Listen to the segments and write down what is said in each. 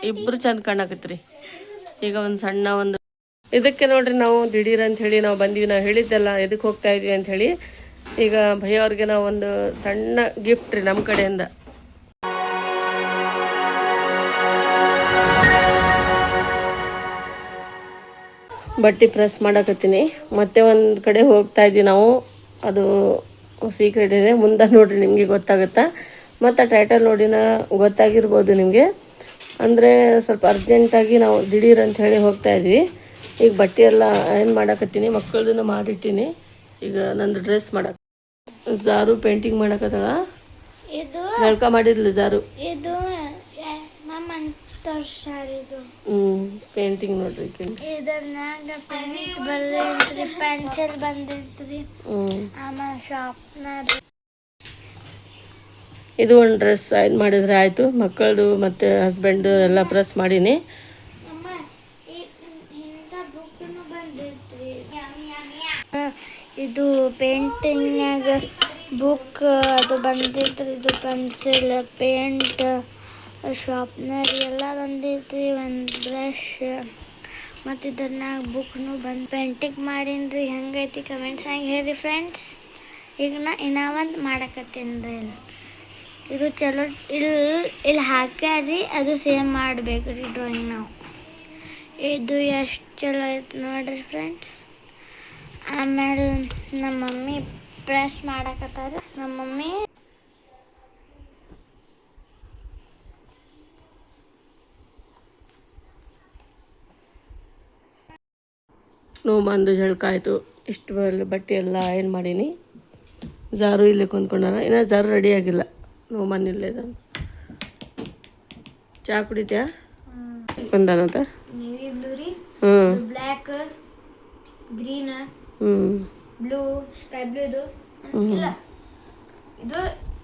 ಇಬ್ಬರು ಚಂದ ಕಾಣಕತ್ರಿ. ಈಗ ಒಂದು ಸಣ್ಣ ಒಂದು ಇದಕ್ಕೆ ನೋಡ್ರಿ ನಾವು ದಿಢೀರ್ ಅಂತ ಹೇಳಿ ನಾವು ಬಂದ್ವಿ. ನಾವು ಹೇಳಿದ್ದೆಲ್ಲ ಎದಕ್ಕೆ ಹೋಗ್ತಾ ಇದ್ವಿ ಅಂತ ಹೇಳಿ. ಈಗ ಭಯ್ಯ ಅವ್ರಿಗೆ ನಾವು ಒಂದು ಸಣ್ಣ ಗಿಫ್ಟ್ ರೀ ನಮ್ಮ ಕಡೆಯಿಂದ. ಬಟ್ಟೆ ಪ್ರೆಸ್ ಮಾಡಕತ್ತೀನಿ. ಮತ್ತೆ ಒಂದು ಕಡೆ ಹೋಗ್ತಾ ಇದ್ವಿ ನಾವು. ಅದು ಸೀಕ್ರೆಟ್ ಇದೆ, ಮುಂದೆ ನೋಡ್ರಿ ನಿಮಗೆ ಗೊತ್ತಾಗುತ್ತಾ. ಮತ್ತು ಟೈಟಲ್ ನೋಡಿನ ಗೊತ್ತಾಗಿರ್ಬೋದು ನಿಮಗೆ. ಅಂದರೆ ಸ್ವಲ್ಪ ಅರ್ಜೆಂಟಾಗಿ ನಾವು ದಿಢೀರ್ ಅಂತ ಹೇಳಿ ಹೋಗ್ತಾ ಇದ್ವಿ. ಈಗ ಬಟ್ಟೆ ಎಲ್ಲ ಏನು ಮಾಡಕತ್ತೀನಿ, ಮಕ್ಕಳದನ್ನು ಮಾಡಿಟ್ಟಿನಿ. ಈಗ ನಂದು ಡ್ರೆಸ್ ಮಾಡಕ್ಕೆ ಜಾರು ಪೇಂಟಿಂಗ್ ಮಾಡಕತ್ತಳ. ಜಳಕ ಮಾಡಿದ್ಲು ಜಾರು. ಪೇಂಟಿಂಗ್ ನೋಡ್ರಿ. ಇದು ಒಂದು ಡ್ರೆಸ್ ಏನು ಮಾಡಿದ್ರೆ ಆಯಿತು. ಮಕ್ಕಳದು ಮತ್ತು ಹಸ್ಬೆಂಡು ಎಲ್ಲ ಪ್ರೆಸ್ ಮಾಡೀನಿ. ಇದು ಪೇಂಟಿಂಗ್ನಾಗ ಬುಕ್ ಅದು ಬಂದೈತ್ರಿ. ಇದು ಪೆನ್ಸಿಲ್, ಪೇಂಟ್, ಶಾರ್ಪ್ನರ್ ಎಲ್ಲ ಬಂದೈತ್ರಿ. ಒಂದು ಬ್ರಷ್ ಮತ್ತು ಇದ್ರನಾಗ ಬುಕ್ನು ಬಂದು ಪೇಂಟಿಂಗ್ ಮಾಡೀನಿ. ಹೆಂಗೈತಿ ಕಮೆಂಟ್ಸ್ನಾಗ ಹೇಳ್ರಿ ಫ್ರೆಂಡ್ಸ್. ಈಗ ನಾ ಇನ್ನೂ ಒಂದು ಮಾಡಕತ್ತೀನಿ ರೀ. ಇದು ಚಲೋ ಇಲ್ಲಿ ಹಾಕ್ಯಾರಿ, ಅದು ಸೇಮ್ ಮಾಡಬೇಕು ರೀ ಡ್ರಾಯಿಂಗ್ ನಾವು. ಇದು ಎಷ್ಟು ಚಲೋ ಐತೆ ನೋಡ್ರಿ ಫ್ರೆಂಡ್ಸ್. ಆಮೇಲೆ ನಮ್ಮ ಮಮ್ಮಿ ಪ್ರೆಸ್ ಮಾಡಕತ್ತಾರ. ನಮ್ಮ ಮಮ್ಮಿ ನೋವು ಬಂದು ಜಳಕ ಆಯಿತು. ಇಷ್ಟು ಬಟ್ಟೆ ಎಲ್ಲ ಏನು ಮಾಡೀನಿ. ಜಾರು ಇಲ್ಲೇ ಕೊಂದ್ಕೊಂಡಾನ. ಇನ್ನೂ ಜಾರು ರೆಡಿ ಆಗಿಲ್ಲ. ನೋವು ಮನಿಲ್ಲೇ ಇದ್ದಾನೆ. ಚಹಾ ಕುಡಿತ್ಯಾ? ಬಂದಾನಂತ. Black, green, blue, sky blue.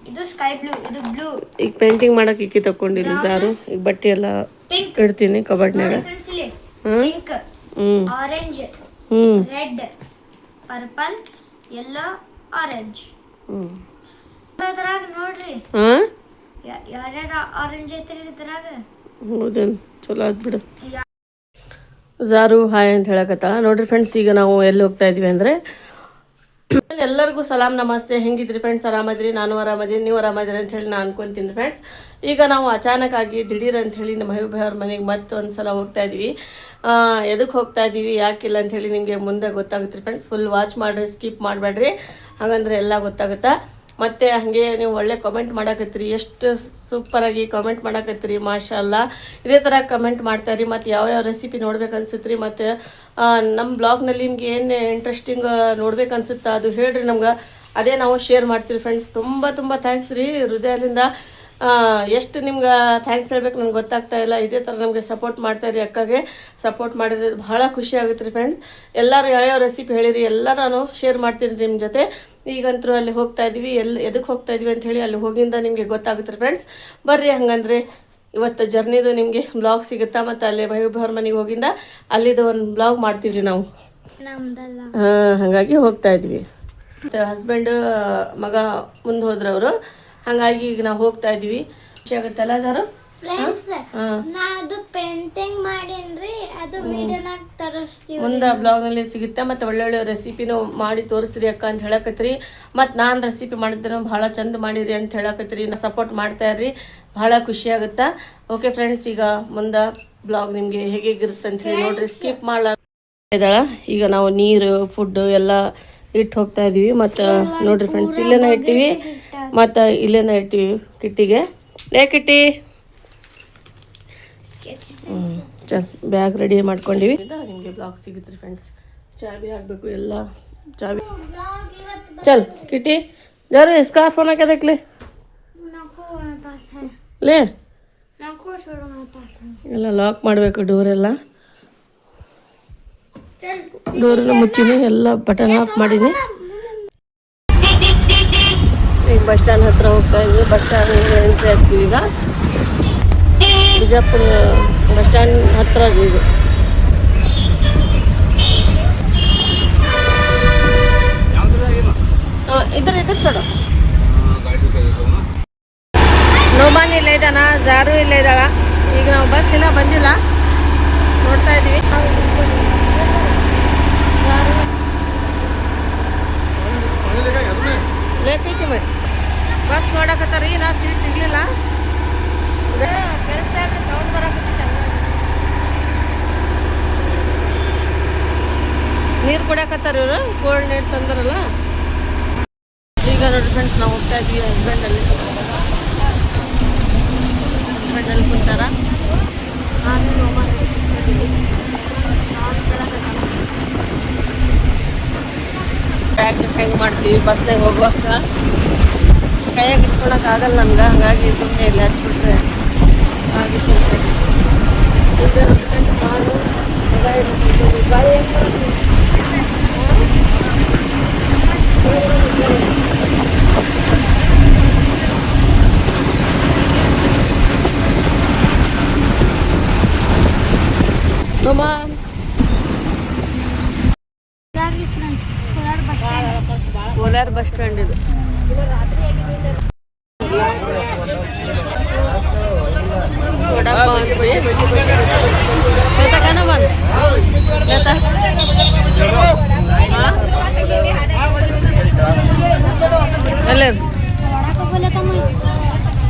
ಇದು ಸ್ಕೈ ಬ್ಲೂ, ಇದು ಬ್ಲೂ. ಈಗ ಪೇಂಟಿಂಗ್ ಮಾಡಕ್ಕೆ ಇಕ್ಕಿ ತಕೊಂಡಿಲ್ಲ ಜಾರು. ಈಗ ಬಟ್ಟೆ ಎಲ್ಲ ಇಡ್ತೀನಿ ಕಬಾಡ್ನಾಗ. Pink, orange, red, purple, yellow, orange. ಇದ್ರಾಗ ನೋಡ್ರಿ ಯಾರ್ಯಾರ ಆರೆಂಜ್ ಐತ್ರಿ ಇದ್ರಾಗ. ಹೌದೇನು? ಚಲೋ ಆಯ್ತು ಬಿಡು. ಜಾರು ಹಾಯ್ ಅಂತ ಹೇಳಕತ್ತ ನೋಡ್ರಿ ಫ್ರೆಂಡ್ಸ್. ಈಗ ನಾವು ಎಲ್ಲಿ ಹೋಗ್ತಾ ಇದ್ವಿ ಅಂದರೆ, ಎಲ್ಲರಿಗೂ ಸಲಾಮ್ ನಮಸ್ತೆ. ಹೆಂಗಿದ್ರಿ ಫ್ರೆಂಡ್ಸ್? ಆರಾಮದ್ರಿ? ನಾನು ಆರಾಮದೀನಿ, ನೀವು ಆರಾಮದಿರಿ ಅಂತ ಹೇಳಿ ನಾನು ಅನ್ಕೊತೀನಿ ಫ್ರೆಂಡ್ಸ್. ಈಗ ನಾವು ಅಚಾನಕ್ ಆಗಿ ದಿಢೀರ್ ಅಂತ ಹೇಳಿ ನಮ್ಮ ಮಹಬೂಬ್ ಅವ್ರ ಮನೆಗೆ ಮತ್ತೊಂದು ಸಲ ಹೋಗ್ತಾ ಇದ್ವಿ. ಎದಕ್ಕೆ ಹೋಗ್ತಾ ಇದ್ದೀವಿ, ಯಾಕಿಲ್ಲ ಅಂಥೇಳಿ ನಿಮಗೆ ಮುಂದೆ ಗೊತ್ತಾಗುತ್ತೆ ಫ್ರೆಂಡ್ಸ್. ಫುಲ್ ವಾಚ್ ಮಾಡಿರಿ, ಸ್ಕಿಪ್ ಮಾಡಬೇಡ್ರಿ, ಹಾಗಂದ್ರೆ ಎಲ್ಲ ಗೊತ್ತಾಗುತ್ತಾ. ಮತ್ತು ಹಾಗೆ ನೀವು ಒಳ್ಳೆ ಕಮೆಂಟ್ ಮಾಡಕತ್ತೀರಿ, ಎಷ್ಟು ಸೂಪರಾಗಿ ಕಮೆಂಟ್ ಮಾಡಕತ್ತೀರಿ, ಮಾಶಾಲ್ಲ. ಇದೇ ಥರ ಕಮೆಂಟ್ ಮಾಡ್ತಾಯಿರಿ. ಮತ್ತು ಯಾವ್ಯಾವ ರೆಸಿಪಿ ನೋಡ್ಬೇಕು ಅನ್ಸುತ್ತೆ ರೀ. ಮತ್ತು ನಮ್ಮ ಬ್ಲಾಗ್ನಲ್ಲಿ ನಿಮ್ಗೆ ಏನು ಇಂಟ್ರೆಸ್ಟಿಂಗ್ ನೋಡ್ಬೇಕು ಅನ್ಸುತ್ತಾ ಅದು ಹೇಳ್ರಿ ನಮ್ಗೆ. ಅದೇ ನಾವು ಶೇರ್ ಮಾಡ್ತೀವಿ ಫ್ರೆಂಡ್ಸ್. ತುಂಬ ತುಂಬ ಥ್ಯಾಂಕ್ಸ್ ರೀ ಹೃದಯದಿಂದ. ಎಷ್ಟು ನಿಮ್ಗೆ ಥ್ಯಾಂಕ್ಸ್ ಹೇಳ್ಬೇಕು ನನಗೆ ಗೊತ್ತಾಗ್ತಾ ಇಲ್ಲ. ಇದೇ ಥರ ನಮಗೆ ಸಪೋರ್ಟ್ ಮಾಡ್ತಾಯಿರಿ. ಅಕ್ಕಗೆ ಸಪೋರ್ಟ್ ಮಾಡಿದ್ರೆ ಭಾಳ ಖುಷಿ ಆಗುತ್ತೆ ರೀ ಫ್ರೆಂಡ್ಸ್. ಎಲ್ಲರೂ ಯಾವ್ಯಾವ ರೆಸಿಪಿ ಹೇಳಿರಿ ಎಲ್ಲ ನಾನು ಶೇರ್ ಮಾಡ್ತೀನಿ ನಿಮ್ಮ ಜೊತೆ. ಈಗಂತರೂ ಅಲ್ಲಿ ಹೋಗ್ತಾ ಇದ್ವಿ. ಎದಕ್ಕೆ ಹೋಗ್ತಾ ಇದ್ವಿ ಅಂತ ಹೇಳಿ ಅಲ್ಲಿ ಹೋಗಿಂದ ನಿಮಗೆ ಗೊತ್ತಾಗುತ್ತೆ ರೀ ಫ್ರೆಂಡ್ಸ್. ಬರ್ರಿ ಹಂಗಂದ್ರೆ ಇವತ್ತು ಜರ್ನಿದು ನಿಮಗೆ ಬ್ಲಾಗ್ ಸಿಗುತ್ತಾ. ಮತ್ತು ಅಲ್ಲಿ ಮಹಬೂಬ್ ಅವ್ರ ಮನೆಗೆ ಹೋಗಿಂದ ಅಲ್ಲಿದು ಒಂದು ಬ್ಲಾಗ್ ಮಾಡ್ತೀವಿ ರೀ ನಾವು. ಹಾಗಾಗಿ ಹೋಗ್ತಾ ಇದ್ವಿ. ಮತ್ತು ಹಸ್ಬೆಂಡ್ ಮಗ ಮುಂದೆ ಹೋದ್ರೆ ಅವರು. ಹಾಗಾಗಿ ಈಗ ನಾವು ಹೋಗ್ತಾ ಇದ್ವಿ. ಖುಷಿ ಆಗುತ್ತಲ್ಲ ಸಾರು? ಪೇಂಟಿಂಗ್ ಮಾಡೀನ್ರಿ, ಅದು ವಿಡಿಯೋನಾಗ ತೋರಿಸ್ತೀವಿ. ಮುಂದೆ ಬ್ಲಾಗ್ನಲ್ಲಿ ಸಿಗುತ್ತೆ. ಮತ್ತು ಒಳ್ಳೊಳ್ಳೆ ರೆಸಿಪಿನೂ ಮಾಡಿ ತೋರಿಸ್ರಿ ಅಕ್ಕ ಅಂತ ಹೇಳಕತ್ರಿ. ಮತ್ತು ನಾನು ರೆಸಿಪಿ ಮಾಡಿದ್ದನ್ನು ಭಾಳ ಚಂದ ಮಾಡಿರಿ ಅಂತ ಹೇಳಕತ್ರಿ. ಸಪೋರ್ಟ್ ಮಾಡ್ತಾ ಇರ್ರಿ, ಭಾಳ ಖುಷಿ ಆಗುತ್ತಾ. ಓಕೆ ಫ್ರೆಂಡ್ಸ್, ಈಗ ಮುಂದೆ ಬ್ಲಾಗ್ ನಿಮಗೆ ಹೇಗಿರುತ್ತೆ ಅಂತ ಹೇಳಿ ನೋಡ್ರಿ, ಸ್ಕಿಪ್ ಮಾಡಲ್ಲ. ಈಗ ನಾವು ನೀರು ಫುಡ್ ಎಲ್ಲ ಇಟ್ಟು ಹೋಗ್ತಾ ಇದೀವಿ. ಮತ್ತು ನೋಡ್ರಿ ಫ್ರೆಂಡ್ಸ್, ಇಲ್ಲೇನ ಇಟ್ಟಿವಿ ಮತ್ತು ಇಲ್ಲೇನ ಇಟ್ಟಿವಿ ಕಿಟ್ಟಿಗೆ. ಕಿಟ್ಟಿ ಚಲ್ ಬ್ಯಾಗ್ ರೆಡಿ ಮಾಡ್ಕೊಂಡಿವಿ. ನಿಮಗೆ ಬ್ಲಾಗ್ ಸಿಗುತ್ತೆ ರೀ ಫ್ರೆಂಡ್ಸ್. ಚಾಬಿ ಹಾಕಬೇಕು ಎಲ್ಲ. ಚಾಬಿ ಚಲ್ ಕಿಟ್ಟಿ ಜರ ಸ್ಕಾರ್ಫ್ ಹೋನ क्या देख ले ले ಎಲ್ಲ ಲಾಕ್ ಮಾಡಬೇಕು. ಡೋರೆಲ್ಲ ಡೋರನ್ನ ಮುಚ್ಚಿನಿ, ಎಲ್ಲ ಬಟನ್ ಆಫ್ ಮಾಡೀನಿ. ಈಗ ಬಸ್ ಸ್ಟ್ಯಾಂಡ್ ಹತ್ರ ಹೋಗ್ತಾ ಇದ್ವಿ. ಬಸ್ ಸ್ಟ್ಯಾಂಡ್ ಎಂಟ್ರಿ ಆಗ್ತೀವಿ. ಈಗ ಬಿಜಾಪುರ ಬಸ್ ಸ್ಟ್ಯಾಂಡ್ ಹತ್ರ ಇದು. इधर इधर छोड़ो. ನೋಮಾನ್ ಇಲ್ಲೇ ಇದ್ದಾನ, ಜಾರು ಇಲ್ಲೇ ಇದ್ದಾಳ. ಈಗ ಈಗ ನಾವು ಬಸ್ ಇನ್ನೂ ಬಂದಿಲ್ಲ, ನೋಡ್ತಾ ಇದ್ದೀವಿ. ಲೇಕೈತಿ ಮೈ ಬಸ್ ನೋಡಕತ್ತಾರಿ, ನಾ ಸೀಟ್ ಸಿಗ್ಲಿಲ್ಲ. ಸೌಂಡ್ ಬರಕತ್ತೈತಿ. ನೀರು ಕುಡಿಯಕತ್ತಾರ ಇವರು, ಕೋಲ್ಡ್ ನೀರು ತಂದ್ರಲ್ಲ. ಈಗ ನೋಡಿ ಫ್ರೆಂಡ್ಸ್, ನಾವು ಹೋಗ್ತಾ ಇದ್ವಿ. ಹಸ್ಬೆಂಡಲ್ಲಿ ಕುಂತಾರ. ಬ್ಯಾಗ್ ಹೆಂಗೆ ಮಾಡ್ತೀವಿ ಬಸ್ನಾಗ ಹೋಗುವಾಗ, ಕೈಯಾಗ ಇಟ್ಕೊಳಕ್ ಆಗಲ್ಲ ನನ್ಗೆ, ಹಂಗಾಗಿ ಸುಮ್ಮನೆ ಇಲ್ಲ ಹಚ್ಬಿಟ್ರೆ ಆಗಿತ್ತು. ಕೋಲಾರ ಬಸ್ ಸ್ಟ್ಯಾಂಡ್ ಇದು.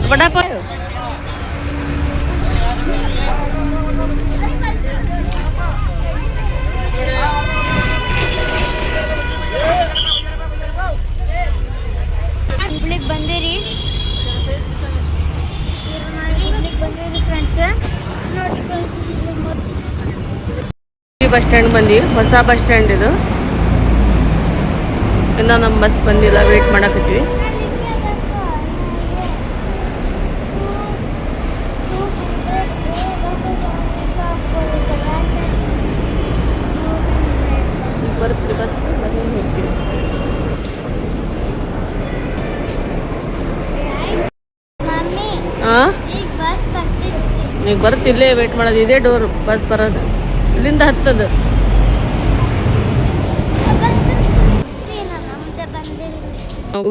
वडापाव ಹುಬ್ಳಿಗೆ ಬಂದಿರಿ ಫ್ರೆಂಡ್ಸ್. ಬಸ್ ಸ್ಟ್ಯಾಂಡ್ ಬಂದಿ, ಹೊಸ ಬಸ್ ಸ್ಟ್ಯಾಂಡ್ ಇದು. ಇನ್ನೂ ನಮ್ಮ ಬಸ್ ಬಂದಿಲ್ಲ, ವೇಟ್ ಮಾಡಕತ್ತೀವಿ. ಬರುತ್ತೆ ಬಸ್, ಬಂದು ಹೋಗ್ತೀವಿ. ಹಾಂ, ಈಗ ಬರುತ್ತೆ, ಇಲ್ಲೇ ವೇಟ್ ಮಾಡೋದು. ಇದೇ ಡೋರ್ ಬಸ್ ಬರೋದು, ಇಲ್ಲಿಂದ ಹತ್ತದು.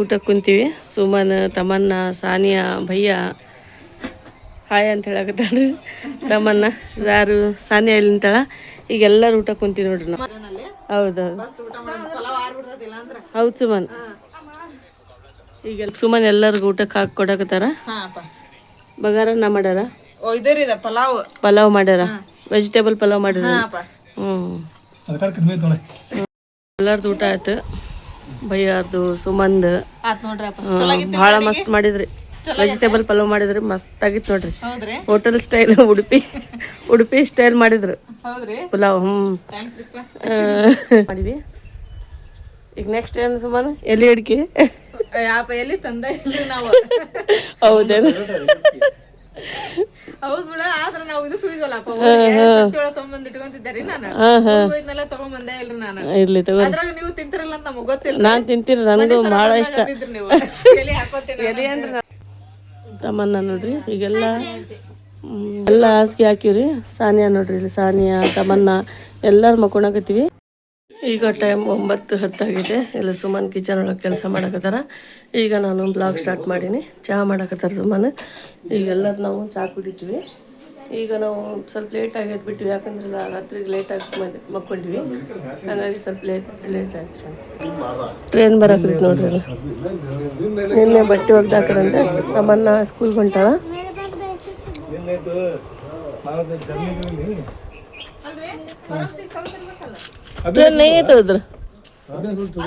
ಊಟಕ್ಕೆ ಕುಂತೀವಿ. ಸುಮನ್, ತಮನ್ನ, ಸಾನಿಯಾ, ಭಯ್ಯ ಹಾಯ್ ಅಂತ ಹೇಳಕತ್ತಾಳ್ರಿ. ತಮನ್ನ, ಯಾರು ಸಾನಿಯಾ ಇಲ್ಲಿ ನಿಂತಾಳ. ಈಗ ಎಲ್ಲರೂ ಊಟ ಕುಂತೀವಿ ನೋಡ್ರಿ ನಾವು. ಹೌದೌದು, ಹೌದು ಸುಮನ್. ಈಗ ಸುಮನ್ ಎಲ್ಲರಿಗೂ ಊಟಕ್ಕೆ ಹಾಕಿ ಕೊಡಕತ್ತಾರ. ಬಗಾರನ್ನ ಮಾಡ್ಯಾರ, ಪಲಾವ್ ಮಾಡ್ಯಾರ, ವೆಜಿಟೇಬಲ್ ಪಲಾವ್ ಮಾಡ್ಯಾರ. ಎಲ್ಲರದು ಊಟ ಆಯ್ತು. ಭಯ್ಯಾರ್ದು, ಸುಮಂದ್ ಭಾಳ ಮಸ್ತ್ ಮಾಡಿದ್ರಿ. ವೆಜಿಟೇಬಲ್ ಪಲಾವ್ ಮಾಡಿದ್ರಿ, ಮಸ್ತ್ ಆಗಿತ್ತು ನೋಡ್ರಿ. ಹೋಟೆಲ್ ಸ್ಟೈಲ್, ಉಡುಪಿ ಸ್ಟೈಲ್ ಮಾಡಿದ್ರು ಪಲಾವ್. ಮಾಡಿದ್ವಿ. ಈಗ ನೆಕ್ಸ್ಟ್ ಏನು ಸುಮನ್? ಎಲ್ಲಿ ಅಡಿಕೆ ಎಲ್ಲಿ ತಂದ ನಾವು. ಹೌದೇನು? ಹೌದ್ ಬಿಡ, ಆದ್ರ ನಾವು ಇದಕ್ಕೂ ಇದಲ್ಲಪ್ಪ ತೊಗೊಂಬಂದ್ ಇಟ್ಕೊಂತಿದ್ದಾರಿ. ನಾನು ತಗೊಂಬಂದೇ ಇಲ್ರಿ. ನಾನು ಇರ್ಲಿ ತಗೋ, ಅದ್ರಾಗ ನೀವು ತಿಂತಿರಲ್ಲ ಅಂತ ನಮಗ್ ಗೊತ್ತಿಲ್ಲ. ನಾನ್ ತಿಂತೀನಿ, ನನಗೂ ಭಾಳ ಇಷ್ಟ. ನೀವು ಎಲ್ಲಿ ಹಾಕೋತೀನಿ ಎಲ್ಲಿ ಅಂದ್ರೆ ತಮ್ಮನ್ನ ನೋಡ್ರಿ. ಈಗೆಲ್ಲ ಎಲ್ಲ ಹಾಸಿಗೆ ಹಾಕಿವ್ರಿ. ಸಾನಿಯಾ ನೋಡ್ರಿ, ಇಲ್ಲಿ ಸಾನಿಯಾ, ತಮನ್ನ ಎಲ್ಲರೂ ಮಕ್ಕೊಳಕತ್ತೀವಿ. ಈಗ ಟೈಮ್ 9:10 ಎಲ್ಲ ಸುಮನ್ ಕಿಚನ್ ಒಳಗೆ ಕೆಲಸ ಮಾಡಕತ್ತಾರ. ಈಗ ನಾನು ಬ್ಲಾಗ್ ಸ್ಟಾರ್ಟ್ ಮಾಡೀನಿ. ಚಹಾ ಮಾಡಕತ್ತಾರ ಸುಮನ್. ಈಗೆಲ್ಲರೂ ನಾವು ಚಹಾ ಕುಡಿತೀವಿ. ಈಗ ನಾವು ಸ್ವಲ್ಪ ಲೇಟ್ ಆಗೈತೆ ಬಿಟ್ಟಿವಿ, ಯಾಕಂದ್ರೆ ರಾತ್ರಿಗೆ ಲೇಟಾಗಿ ಮಕ್ಕೊಂಡ್ವಿ, ಹಾಗಾಗಿ ಸ್ವಲ್ಪ ಲೇಟ್ ಆಯ್ತು. ಟ್ರೈನ್ ಬರಕೈತಿ ನೋಡ್ರಿ. ಅದು ನಿನ್ನೆ ಬಟ್ಟೆ ಒಗ್ದಾಕರಂತೆ. ನಮ್ಮನ್ನ ಸ್ಕೂಲ್ಗೆ ಹೊಂಟಾಳ. ट्रेन नहीं है तो उधर 9:30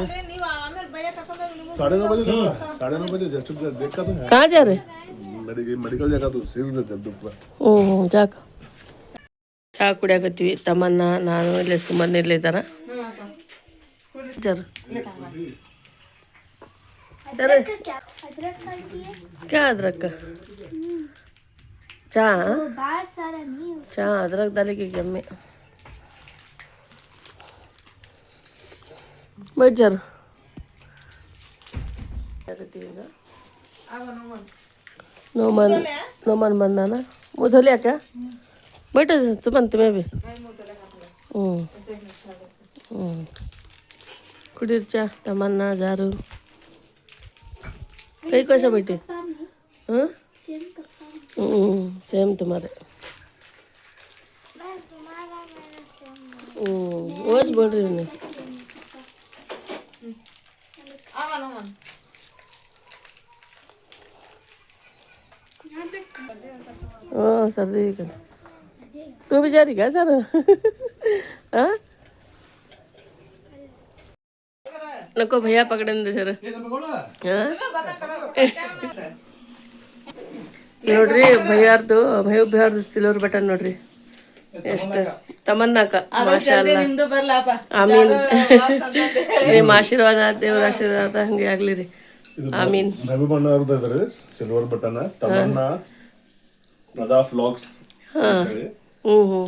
देखा तो है। कहाँ जा रहे? मेडिकल जगह तो सीधा जब ಓಹ್ ಜಾಕ ಚಹಾ ಕುಡಿಯಾಕತ್ತೀವಿ. ತಮ್ಮನ್ನ, ನಾನು, ಇಲ್ಲೇ ಸುಮನ್ ಇಲ್ಲಿದ್ದಾರ. क्या अदरक का चाह? चाह अदरक डालेगी क्या में? बैठ जा. नोमन बंदा ना मुँह धो लिया क्या? बैठो सुमन, तुम्हें भी कुडीर चा. तमन्ना, जारू कई कैसे बैठे? हाँ सेम तुम्हारे. ಓದ್ಬಿಡ್ರಿ ನೀವು. सर्दी तू भी जा रही क्या सर? हाँ नको भैया पकड़े सर. ನೋಡ್ರಿ ಭಯ್ಯಾರ್ದು ಭಯ್ಯಾರ್ದು ಸಿಲ್ವರ್ ಬಟನ್ ನೋಡ್ರಿ ಎಷ್ಟು ತಮನ್ನಾಕ ಮಾಶಾಅಲ್ಲಾ. ಆಮೀನ್. ನಿಮ್ಮ ಆಶೀರ್ವಾದ ದೇವರ ಆಶೀರ್ವಾದ ಹಂಗೆ ಆಗ್ಲಿ ರೀ. ಆಮೀನ್. ನವಿಬಣ್ಣ ಅವ್ರದ್ದು ಇದ್ದಾರೆ ಸಿಲ್ವರ್ ಬಟನ್ ತಮನ್ನ ನದಾಫ್ ವ್ಲಾಗ್ಸ್ ಹ್ಞೂ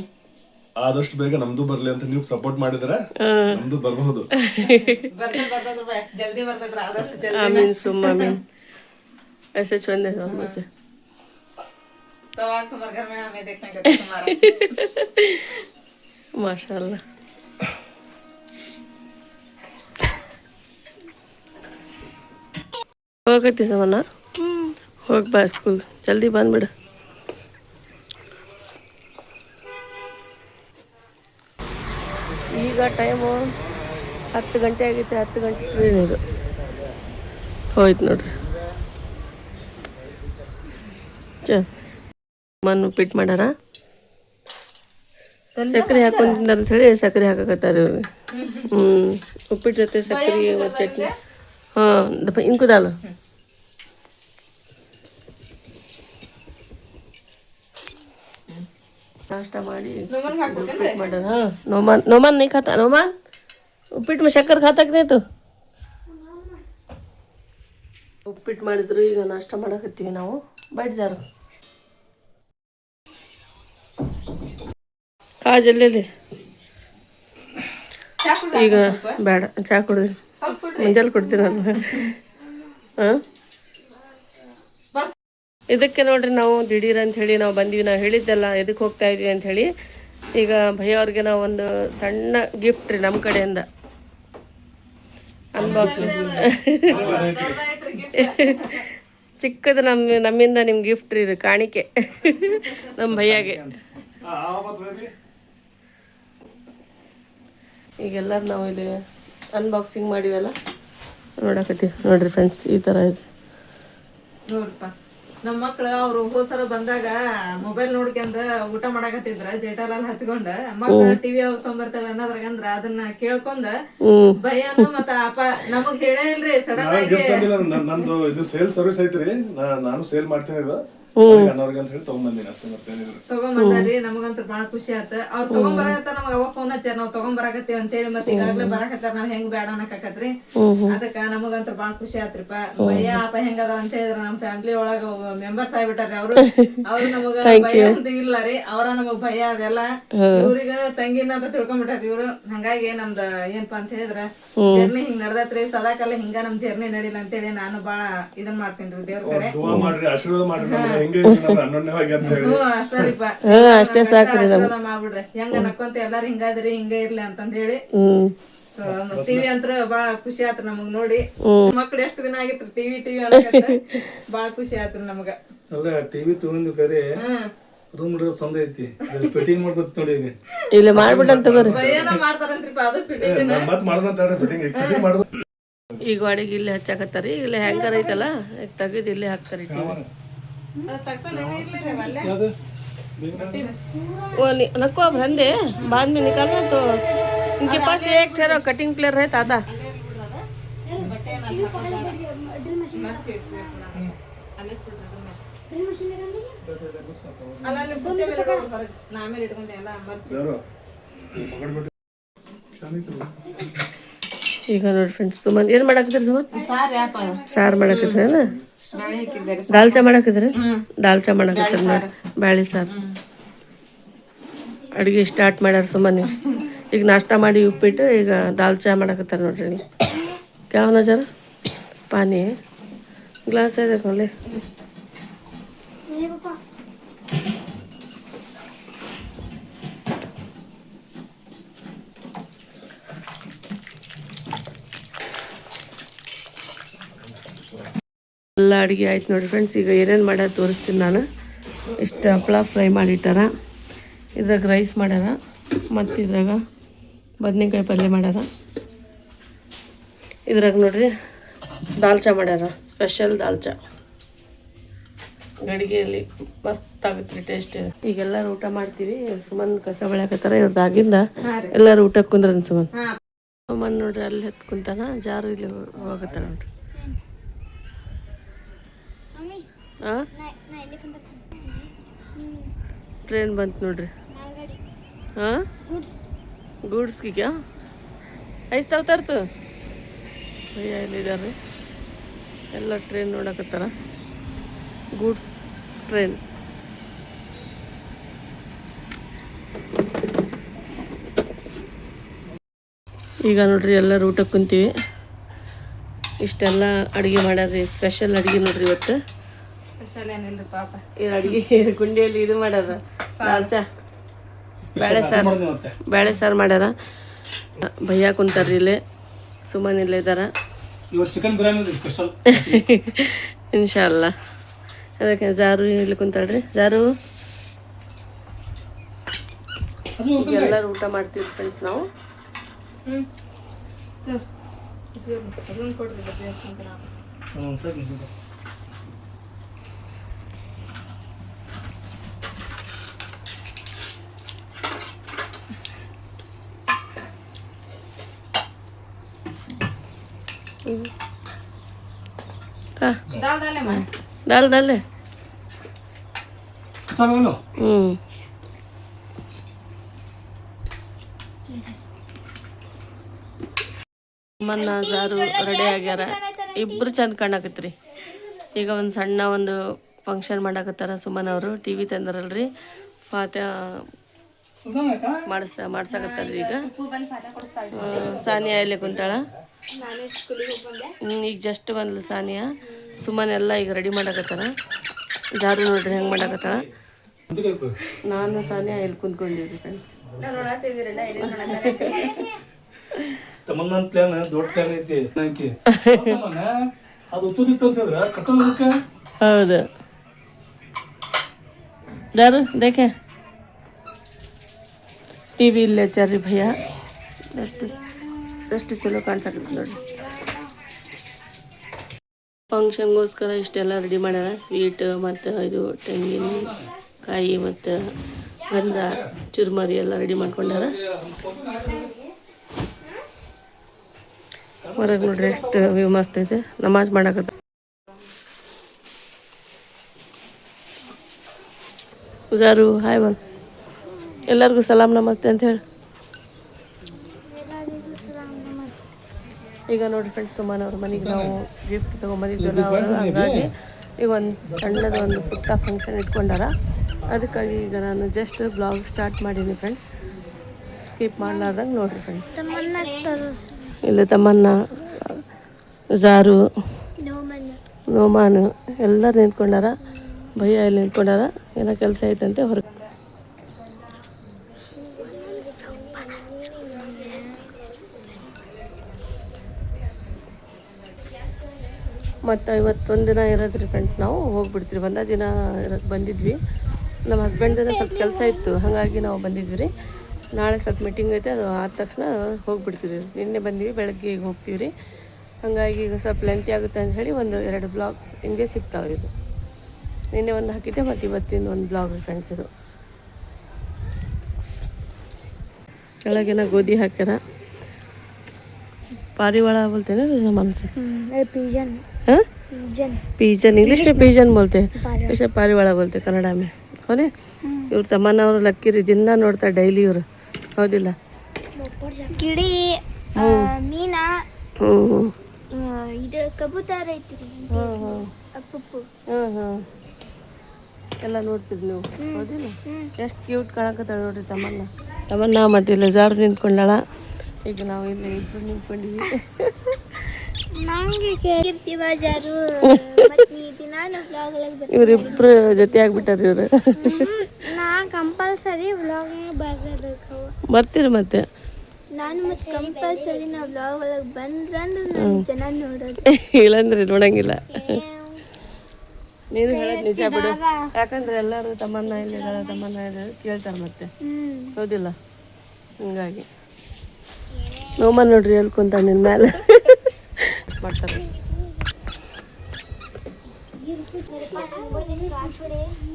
ಆದಷ್ಟು ಬೇಗ ನಮ್ದು ಬರ್ಲಿ ಅಂತ ನೀವು ಸಪೋರ್ಟ್ ಮಾಡಿದ್ರೆ ನಮ್ದು ಬರಬಹುದು. ಆಮೀನ್ ಸುಮ್ಮ ಆಮೀನ್. ऐसे छोड़ने दो मुझे. तो आप तुम्हारे घर में हमें देखने का तुम्हारा माशाल्लाह. ಹೋಗತ್ತಿ ಸಮನ್ನ ಹೋಗಿ ಬಾ ಸ್ಕೂಲ್ ಜಲ್ದಿ ಬಂದ್ಬಿಡು. ಈಗ ಟೈಮು 10 ಗಂಟೆ ಆಗೈತೆ. 10 ಗಂಟೆ ಟ್ರೈನ್ ಇದು ಹೋಯ್ತು ನೋಡ್ರಿ. ಮಣ್ಣು ಉಪ್ಪಿಟ್ಟು ಮಾಡ್ಯಾರ. ಸಕ್ಕರೆ ಹಾಕೊಂಡು ತಿಂದಾರ ಅಂತ ಹೇಳಿ ಸಕ್ಕರೆ ಹಾಕಕತ್ತಾರ ಇವ್ರು. ಉಪ್ಪಿಟ್ಟು ಜೊತೆ ಸಕ್ಕರೆ ಮತ್ತು ಚಟ್ನಿ. ಹಾಂ ಇಂಕು ದಾಲ್ नाश्ता ಮಾಡಿ ಉಪ್ಪಿಟ್ಟು ಮಾಡ್ಯಾರ. ಹಾಂ ನೋಮಾನ್ नहीं खाता. ನೋಮಾನ್ ಉಪ್ಪಿಟ್ಟು में शक्कर खाता कि नहीं तो. ಉಪ್ಪಿಟ್ಟು ಮಾಡಿದ್ರು. ಈಗ ನಾಷ್ಟ ಮಾಡಕತ್ತೀವಿ ನಾವು. बैठ जा रहा ಕಾಜಲ್ಲಿ ಈಗ ಬೇಡ ಚಾ ಕುಡ್ದು ಮುಂಜಾನೆ ಕೊಡ್ತೀನಲ್ಲ. ಹಾಂ ಇದಕ್ಕೆ ನೋಡ್ರಿ ನಾವು ದಿಢೀರ್ ಅಂತ ಹೇಳಿ ನಾವು ಬಂದ್ವಿ. ನಾವು ಹೇಳಿದ್ದೆಲ್ಲ ಎದಕ್ಕೆ ಹೋಗ್ತಾ ಇದ್ವಿ ಅಂತ ಹೇಳಿ. ಈಗ ಭಯ್ಯ ಅವ್ರಿಗೆ ನಾವು ಒಂದು ಸಣ್ಣ ಗಿಫ್ಟ್ ರೀ ನಮ್ಮ ಕಡೆಯಿಂದ ಅನ್ಬಾಕ್ಸಿಂಗ್ ಚಿಕ್ಕದು ನಮ್ಮಿಂದ ನಿಮ್ಗೆ ಗಿಫ್ಟ್ ರೀ ಇದು ಕಾಣಿಕೆ ನಮ್ಮ ಭಯ್ಯಾಗೆ. ಈಗೆಲ್ಲರೂ ನಾವು ಇಲ್ಲಿ ಅನ್ಬಾಕ್ಸಿಂಗ್ ಮಾಡಿವಲ್ಲ ನೋಡಕತ್ತೀವಿ ನೋಡ್ರಿ ಫ್ರೆಂಡ್ಸ್. ಈ ಥರ ಇದೆ ನೋಡ್ರಪ್ಪ. ನಮ್ಮ ಮಕ್ಳು ಅವ್ರು ಹೋದ್ಸಲ ಬಂದಾಗ ಮೊಬೈಲ್ ನೋಡ್ಕೊಂಡ ಊಟ ಮಾಡಕತ್ತಿದ್ರ ಜೇಟಾಲಲ್ಲಿ ಹಚ್ಕೊಂಡ ಮಕ್ಳು ಟಿವಿ ತಗೊಂಬರ್ತೇವೆ ಅನ್ನೋದ್ರಾಗಂದ್ರ ಅದನ್ನ ಕೇಳ್ಕೊಂಡ ಭಯನ ಮತ್ತ ಅಪ್ಪ ನಮಗ್ ಹೇಳೇ ಇಲ್ರಿ ಸಡನ್ ಆಗಿ. ನಂದು ಇದು ಸೇಲ್ ಸರ್ವಿಸ್ ಐತ್ರಿ. ನಾನು ಸೇಲ್ ಮಾಡ್ತೀನಿ ಇದು ಅನ್ನೋರ್ಗೆ ಅಂತ ಹೇಳಿ ತಗೊಂಡ್ಬಂದಿನಿ ಅಷ್ಟೇ. ಮತ್ತೇನಿಲ್ಲ ತಗೊಂಬಂದಾರಿ. ನಮಗಂತೂ ಬಾಳ ಖುಷಿ ಆತ. ಅವ್ರು ತಗೊಂಬರಕತ್ತ ನಮಗ ಅವ ಫೋನ್ ಹಚ್ಚಾರ ನಾವ್ ತಗೊಂಬರಕತ್ತೀವಿ ಅಂತೇಳಿ. ಮತ್ತೆ ಈಗಾಗ್ಲೇ ಬರಾಕತ್ತಾರ ನಾವ್ ಹೆಂಗ್ ಬೇಡ ಅನ್ನಕತ್ರಿ. ಅದಕ್ಕ ನಮಗಂತೂ ಬಾಳ ಖುಷಿ ಆತ್ರಿಪ್ಪ. ಭಯ್ಯ ಅಪ್ಪ ಹೆಂಗದ ಅಂತ ಹೇಳಿದ್ರ ನಮ್ ಫ್ಯಾಮಿಲಿ ಒಳಗ ಮೆಂಬರ್ಸ್ ಆಗ್ಬಿಟ್ಟಾರಿ ಅವ್ರು ನಮಗ ಭಯ ಅಂತ ಇಲ್ಲ ರೀ. ಅವ್ರ ನಮಗ್ ಭಯ ಅದೆಲ್ಲ ಇವ್ರಿಗ ತಂಗಿನ ಅಂತ ತಿಳ್ಕೊಂಡ್ಬಿಟ್ಟಾರಿ ಇವ್ರು. ಹಂಗಾಗಿ ನಮ್ದ ಏನಪ್ಪಾ ಅಂತ ಹೇಳಿದ್ರ ಜರ್ನಿ ಹಿಂಗ್ ನಡ್ದತ್ರಿ. ಸದಾಕಾಲ ಹಿಂಗ ನಮ್ ಜರ್ನಿ ನಡಿಲ್ಲ ಅಂತೇಳಿ ನಾನು ಬಾಳ ಇದನ್ ಮಾಡ್ತೀನಿ ದೇವ್ರ ಕಡೆ. ಆಶೀರ್ವಾದ ಮಾಡ್ರಿ. ಅಷ್ಟೇ ಸಾಕ್ರಿ. ಮಾಡ್ಬಿಡ್ರಿ ಹೆಂಗ ನಕ್ಕೊಂತ ಎಲ್ಲಾರು ಹಿಂಗಾದ್ರಿ ಹಿಂಗ ಇರ್ಲಿ ಅಂತಂದ ಹೇಳಿ. ಟಿವಿ ಅಂತ ಬಾಳ ಖುಷಿ ಆತ್ರಿ ನಮಗ್ ನೋಡಿ. ಮಕ್ಳು ಎಷ್ಟು ದಿನ ಆಗಿತ್ರಿ ಟಿವಿ ಅನ್ನಕತ್ತ ಬಾಳ ಖುಷಿ ಆತ್ರಿ ನಮಗ. ಅಲ್ಲ ಟಿವಿ ತಗೊಂಡು ಕರೆ ರೂಮ್ ಸಂದ ಐತಿ ಫಿಟ್ಟಿಂಗ್ ಮಾಡ್ಕೊತ ನೋಡಿ. ಇಲ್ಲಿ ಮಾಡ್ಬಿಟ್ಟಂತ ತಗೋರಿ. ಭಯನ ಮಾಡ್ತಾರಂತ್ರಿಪ್ಪ ಅದು ಫಿಟ್ಟಿಂಗ್ ಮತ್ ಮಾಡೋದಂತ ಫಿಟ್ಟಿಂಗ್ ಮಾಡೋದು. ಈಗ ಗಾಡಿಗೆ ಇಲ್ಲಿ ಹಚ್ಚಾಕತ್ತಾರಿ. ಇಲ್ಲಿ ಹ್ಯಾಂಗರ್ ಐತಲ್ಲ ತೆಗೆದು ಇಲ್ಲಿ ಹಾಕ್ತಾರಿ. वो नको अब रंदे बाद में निकालना तो उनके पास एक ठहरा कटिंग प्लेयर है दादा. ಈಗ ನೋಡಿ ಫ್ರೆಂಡ್ಸ್ ಸುಮನ್ ಏನು ಮಾಡಾಕತ್ತೀರಿ? ಸುಮನ್ ಸಾರು ಮಾಡಾಕತ್ತೀರಲ್ಲ. ದಾಲ್ ಚಾ ಮಾಡಾಕಿದ್ರಿ? ದಾಲ್ ಚಾ ಮಾಡಾಕತ್ತೀರಿ ನೋಡಿ. ಬ್ಯಾಳಿ ಸಾರು ಅಡುಗೆ ಸ್ಟಾರ್ಟ್ ಮಾಡ್ಯಾರ ಸುಮ್ಮನೆ. ಈಗ ನಾಷ್ಟ ಮಾಡಿ ಉಪ್ಪಿಟ್ಟು ಈಗ ದಾಲ್ ಚಾ ಮಾಡಾಕತ್ತಾರೆ ನೋಡ್ರಿ. ಇಲ್ಲಿ ಕ್ಯಾ ಹೋನಾ ಜರ ಪಾನಿ ಗ್ಲಾಸ್ ಇದೆ ಕೊಲೆ. ಎಲ್ಲ ಅಡುಗೆ ಆಯ್ತು ನೋಡಿ ಫ್ರೆಂಡ್ಸ್. ಈಗ ಏನೇನು ಮಾಡ್ಯಾರ ತೋರಿಸ್ತೀನಿ ನಾನು. ಇಷ್ಟು ಹಪ್ಪಳ ಫ್ರೈ ಮಾಡಿಟ್ಟಾರ. ಇದ್ರಾಗ ರೈಸ್ ಮಾಡ್ಯಾರ ಮತ್ತು ಇದ್ರಾಗ ಬದ್ನೆಕಾಯಿ ಪಲ್ಯ ಮಾಡ್ಯಾರ. ಇದ್ರಾಗ ನೋಡ್ರಿ ದಾಲ್ಚಾ ಮಾಡ್ಯಾರ, ಸ್ಪೆಷಲ್ ದಾಲ್ಚಾ. ಗಡಿಗೆಯಲ್ಲಿ ಮಸ್ತ್ ಆಗುತ್ತೆ ರೀ ಟೇಸ್ಟ್. ಈಗೆಲ್ಲರೂ ಊಟ ಮಾಡ್ತೀವಿ. ಸುಮನ್ ಕಸ ಬೆಳ್ಯಾಕತ್ತಾರ, ಇವ್ರದ್ದಾಗಿಂದ ಎಲ್ಲರೂ ಊಟಕ್ಕೆ ಕುಂದ್ರನ್ ಸುಮನ್. ಸುಮನ್ ನೋಡ್ರಿ ಅಲ್ಲಿ ಹತ್ತು ಕುಂತಾನ, ಜಾರು ಇಲ್ಲಿ ಹೋಗತ್ತಾರ ನೋಡ್ರಿ. ಹಾಂ ಟ್ರೈನ್ ಬಂತು ನೋಡ್ರಿ. ಹಾಂ ಗೂಡ್ಸ್ಗೆ ಐಸ್ತಾವ್ ತರ್ತು ಭಯ್ಯ ಎಲ್ಲಿದ್ದಾರೆ. ಎಲ್ಲ ಟ್ರೈನ್ ನೋಡಕತ್ತಾರ, ಗೂಡ್ಸ್ ಟ್ರೈನ್. ಈಗ ನೋಡ್ರಿ ಎಲ್ಲರೂ ಊಟಕ್ಕೆ ಕುಂತೀವಿ. ಇಷ್ಟೆಲ್ಲ ಅಡುಗೆ ಮಾಡ್ಯಾರ್ರಿ, ಸ್ಪೆಷಲ್ ಅಡುಗೆ ನೋಡ್ರಿ ಇವತ್ತು. ಸ್ಪೆಷಲ್ ಏನಿಲ್ರಿ ಪಾಪ. ಈ ಅಡುಗೆ ಗುಂಡಿಯಲ್ಲಿ ಇದು ಮಾಡ್ಯಾರ, ದಾಲ್ಚಾ ಬೇಳೆ ಸಾರು ಮಾಡ್ಯಾರ. ಭಯ್ಯ ಕುಂತಾರ್ರಿ ಇಲ್ಲಿ, ಸುಮನ್ ಇಲ್ಲೇ ಇದ್ದಾರ. ಇವತ್ತು ಚಿಕನ್ ಬಿರಿಯಾನಿ ಸ್ಪೆಷಲ್ ಇನ್ಶಾಲ್ಲ. ಅದಕ್ಕೆ ಜಾರು ಇಲ್ಲಿ ಕುಂತಾಳ್ರಿ. ಜಾರು ಎಲ್ಲರೂ ಊಟ ಮಾಡ್ತೀವಿ ಫ್ರೆಂಡ್ಸ್ ನಾವು. ಕೊಡ್ರಿ ಡಬ್ಬಿ ಹಚ್ಕೊಂತೀರ. ದಾಲ್ ದಾಲ್ ಮನ್ನ ಜಾರು ರೆಡಿ ಆಗ್ಯಾರ. ಇಬ್ರು ಚಂದ ಕಾಣಕತ್ರಿ. ಈಗ ಒಂದು ಸಣ್ಣ ಒಂದು ಫಂಕ್ಷನ್ ಮಾಡಾಕತ್ತಾರ ಸುಮನ್ ಅವರು. ಟಿ ವಿ ತಂದಾರಲ್ರಿ, ಫಾತ್ಯ ಮಾಡ್ಸಕತ್ತಾರ್ರಿ. ಈಗ ಸಾನಿಯಾ ಇಲ್ಲೇ ಕುಂತಾಳ. ಈಗ ಜಸ್ಟ್ ಬಂದ್ಲು ಸಾನಿಯಾ. ಸುಮನ್ ಎಲ್ಲ ಈಗ ರೆಡಿ ಮಾಡಾಕತ್ತಾರ. ಜಾರು ನೋಡ್ರಿ ಹೆಂಗೆ ಮಾಡಾಕತ್ತಾಳ. ನಾನು ಸಾನಿಯಾ ಇಲ್ಲಿ ಕುಂತ್ಕೊಂಡಿವ್ರಿ ಫ್ರೆಂಡ್ಸ್. ತಮ್ಮನ್ನ ಪ್ಲಾನ್ ದೊಡ್ಡ ಪ್ಲಾನ್ ಐತಿ. ಅದು ಉತ್ತದಿತ್ತು ಅಂತ ಹೇಳಿದ್ರೆ ಕಟ್ಟೋದಕ್ಕೆ ಹೌದು. ಯಾರು ದೇಖೆ ಟಿ ವಿ ಇಲ್ಲೇ ಹಚ್ಚಾರ್ರಿ ಭಯ್ಯ. ಎಷ್ಟು ಚಲೋ ಕಾಣ್ಸಕತ್ತೆ ನೋಡ್ರಿ. ಫಂಕ್ಷನ್ಗೋಸ್ಕರ ಇಷ್ಟೆಲ್ಲ ರೆಡಿ ಮಾಡ್ಯಾರ. ಸ್ವೀಟ್ ಮತ್ತು ಇದು ತೆಂಗಿನಕಾಯಿ ಮತ್ತು ಗಂಧ ಚುರುಮರಿ ಎಲ್ಲ ರೆಡಿ ಮಾಡ್ಕೊಂಡಾರ. ಹೊರಗೆ ನೋಡ್ರಿ ಎಷ್ಟು ವ್ಯೂ ಮಸ್ತ್ ಐತೆ. ನಮಾಜ್ ಮಾಡಕತ್ತ ಉದಾರು ಹಾಯ್ ಬನ್. ಎಲ್ಲರಿಗೂ ಸಲಾಮ್ ನಮಸ್ತೆ ಅಂತ ಹೇಳಿ. ಈಗ ನೋಡಿ ಫ್ರೆಂಡ್ಸ್, ಸುಮನ್ ಅವ್ರ ಮನೆಗೆ ನಾವು ಗಿಫ್ಟ್ ತೊಗೊಂಬಂದಿದ್ವಲ್ಲ ಅವರು. ಹಾಗಾಗಿ ಈಗ ಒಂದು ಸಣ್ಣದ ಒಂದು ಪುಟ್ಟ ಫಂಕ್ಷನ್ ಇಟ್ಕೊಂಡಾರ. ಅದಕ್ಕಾಗಿ ಈಗ ನಾನು ಜಸ್ಟ್ ಬ್ಲಾಗ್ ಸ್ಟಾರ್ಟ್ ಮಾಡೀನಿ ಫ್ರೆಂಡ್ಸ್. ಸ್ಕಿಪ್ ಮಾಡಲಾರ್ದಂಗೆ ನೋಡಿರಿ ಫ್ರೆಂಡ್ಸ್. ಇಲ್ಲ ತಮ್ಮನ್ನ, ಜಾರು, ನೋಮಾನು ಎಲ್ಲರೂ ನಿಂತ್ಕೊಂಡಾರ. ಭಯ್ಯ ಇಲ್ಲಿ ನಿಂತ್ಕೊಂಡಾರ. ಏನೋ ಕೆಲಸ ಐತಂತೆ ಹೊರಗೆ. ಮತ್ತು ಇವತ್ತೊಂದು ದಿನ ಇರೋದ್ರಿ ಫ್ರೆಂಡ್ಸ್, ನಾವು ಹೋಗ್ಬಿಡ್ತೀವಿ. ಒಂದೇ ದಿನ ಇರೋಕ್ಕೆ ಬಂದಿದ್ವಿ. ನಮ್ಮ ಹಸ್ಬೆಂಡಿನ ಸ್ವಲ್ಪ ಕೆಲಸ ಇತ್ತು, ಹಾಗಾಗಿ ನಾವು ಬಂದಿದ್ವಿ ರೀ. ನಾಳೆ ಸ್ವಲ್ಪ ಮೀಟಿಂಗ್ ಐತೆ, ಅದು ಆದ ತಕ್ಷಣ ಹೋಗ್ಬಿಡ್ತೀವಿ ರೀ. ನಿನ್ನೆ ಬಂದೀವಿ, ಬೆಳಗ್ಗೆ ಈಗ ಹೋಗ್ತೀವಿ ರೀ. ಹಾಗಾಗಿ ಈಗ ಸ್ವಲ್ಪ ಲೆಂತಿ ಆಗುತ್ತೆ ಅಂತ ಹೇಳಿ 1-2 ಬ್ಲಾಗ್ ಹಿಂಗೆ ಸಿಗ್ತಾವೆ. ಇದು ನಿನ್ನೆ ಒಂದು ಹಾಕಿದ್ದೆ, ಮತ್ತು ಇವತ್ತಿನ ಒಂದು ಬ್ಲಾಗ್ ರೀ ಫ್ರೆಂಡ್ಸ್. ಇದು ಕೆಳಗಿನ ಗೋಧಿ ಹಾಕ್ಯಾರ. पारिवाಳ बोलते हैं ना जमान से। पिजन। हाँ पिजन, इंग्लिश में पिजन बोलते हैं, इसे पारिवाಳ बोलते हैं कन्नड़ में. ಹೌದೇ ಇವ್ರು ತಮ್ಮನ್ನ ಅವರು ಲಕ್ಕಿರಿ ದಿನ ನೋಡ್ತಾರೆ ಡೈಲಿ ಇವರು. ಹೌದಿಲ್ಲ? ಗಿಳಿ, ಮೀನ, ಇದು ಕಬೂತರ ಐತ್ರಿ. ಅಪ್ಪು ಎಲ್ಲ ನೋಡ್ತಿದ್ ನೀವು. ಹೌದಿಲ್ಲ? ಎಷ್ಟು ಕ್ಯೂಟ್ ಕಾಣಕತ್ತಾಳ ನೋಡ್ರಿ ತಮ್ಮನ್ನ ಮತ್ತೆ ಇಲ್ಲ ಜಾರು ನಿಂತ್ಕೊಂಡಾಳ. ಈಗ ನಾವು ಇಲ್ಲಿ ಇಬ್ಬರು ನಿಂತ್ಕೊಂಡಿವಿ. ಇವರಿಬ್ರು ಜೊತೆ ಆಗ್ಬಿಟ್ಟಾರ ಇವ್ರು. ಕಂಪಲ್ಸರಿ ವ್ಲಾಗ್ ಬರಬೇಕು. ಬರ್ತೀರಿ ಮತ್ತೆ? ನಾನು ಮತ್ತೆ ಕಂಪಲ್ಸರಿ ನಾವು ವ್ಲಾಗ್ ಒಳಗೆ ಬಂದ್ರೆ ಜನ ನೋಡೋದು. ಇಲ್ಲಂದ್ರೆ ನೋಡಂಗಿಲ್ಲ. ನೀನು ಹೇಳೋದು ನಿಜ ಬಿಡು, ಯಾಕಂದ್ರೆ ಎಲ್ಲರೂ ತಮ್ಮನ್ನ ಇಲ್ಲಿದ್ದಾಳ ತಮ್ಮನ್ನ ಕೇಳ್ತಾರೆ ಮತ್ತೆ. ಹೌದಿಲ್ಲ? ಹಿಂಗಾಗಿ ನೋಮ ನೋಡ್ರಿ ಅಲ್ಲಿ ಕುಂತ ನಿನ್ನ ಮೇಲೆ ಮಾಡ್ತಾರೆ.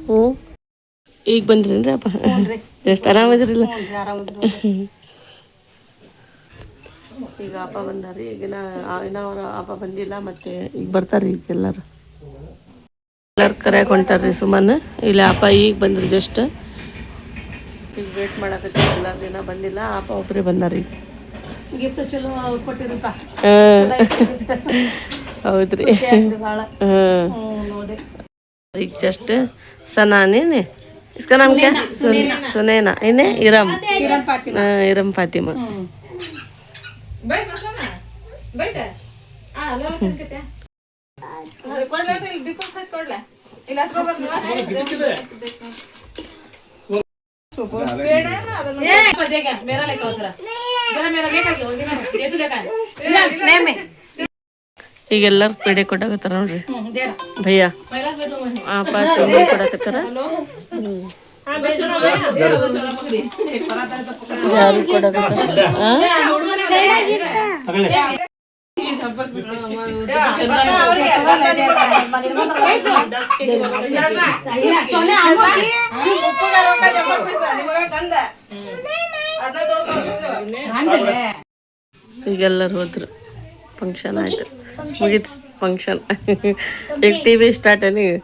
ಹ್ಞೂ ಈಗ ಬಂದ್ರೇನ್ರಿ ಅಪ್ಪ? ಎಷ್ಟು ಆರಾಮದಿರಲ್ಲ? ಈಗ ಅಪ್ಪ ಬಂದಾರಿ. ಈಗಿನ ಅವ್ರ ಅಪ್ಪ ಬಂದಿಲ್ಲ, ಮತ್ತೆ ಈಗ ಬರ್ತಾರೆ ಈಗ ಎಲ್ಲರೂ ಕರೆಯಾಕ ಹೊಂಟಾರ್ರಿ. ಸುಮ್ಮನೆ ಇಲ್ಲ ಅಪ್ಪ ಈಗ ಬಂದ್ರಿ ಜಸ್ಟ್. ಈಗ ವೇಟ್ ಮಾಡಕತ್ತೀವಿ, ಎಲ್ಲರೂ ದಿನ ಬಂದಿಲ್ಲ. ಅಪ್ಪ ಒಬ್ಬರೇ ಬಂದಾರ ಈಗ. ಹೌದ್ರಿ. ಈಗ ಜಸ್ಟ್ ಸನಾನೇನೆ इसका नाम क्या? सुनैना. इन्हें इरम फातिमा. बैठ मसाना बैठ लो करके कोडला तो बिको खच कोडला इलाज को बस बेड़ा ना ಅದನ್ನ ए बजेगा मेरा लेके उतरा जरा मेरा लेके आके ओदी में ये तू लेके ले में ಈಗ ಎಲ್ಲರೂ ಪೇಡೆ ಕೊಡಾಕತ್ತಾರ ನೋಡ್ರಿ दे ಭಯ್ಯ. पहला बेटो में ಅಪ್ಪ ಚೌಮಿ ಕೊಡಾಕತ್ತಾರ. ಜಾರು ಕೊಡಾಕತ್ತಾರ. सोने ಈಗೆಲ್ಲರೂ ಹೋದ್ರು. ಫಂಕ್ಷನ್ ಆಯ್ತು, ಮುಗೀತು ಫಂಕ್ಷನ್. ಈಗ ಟಿ ವಿ ಸ್ಟಾರ್ಟ್ ನೀವು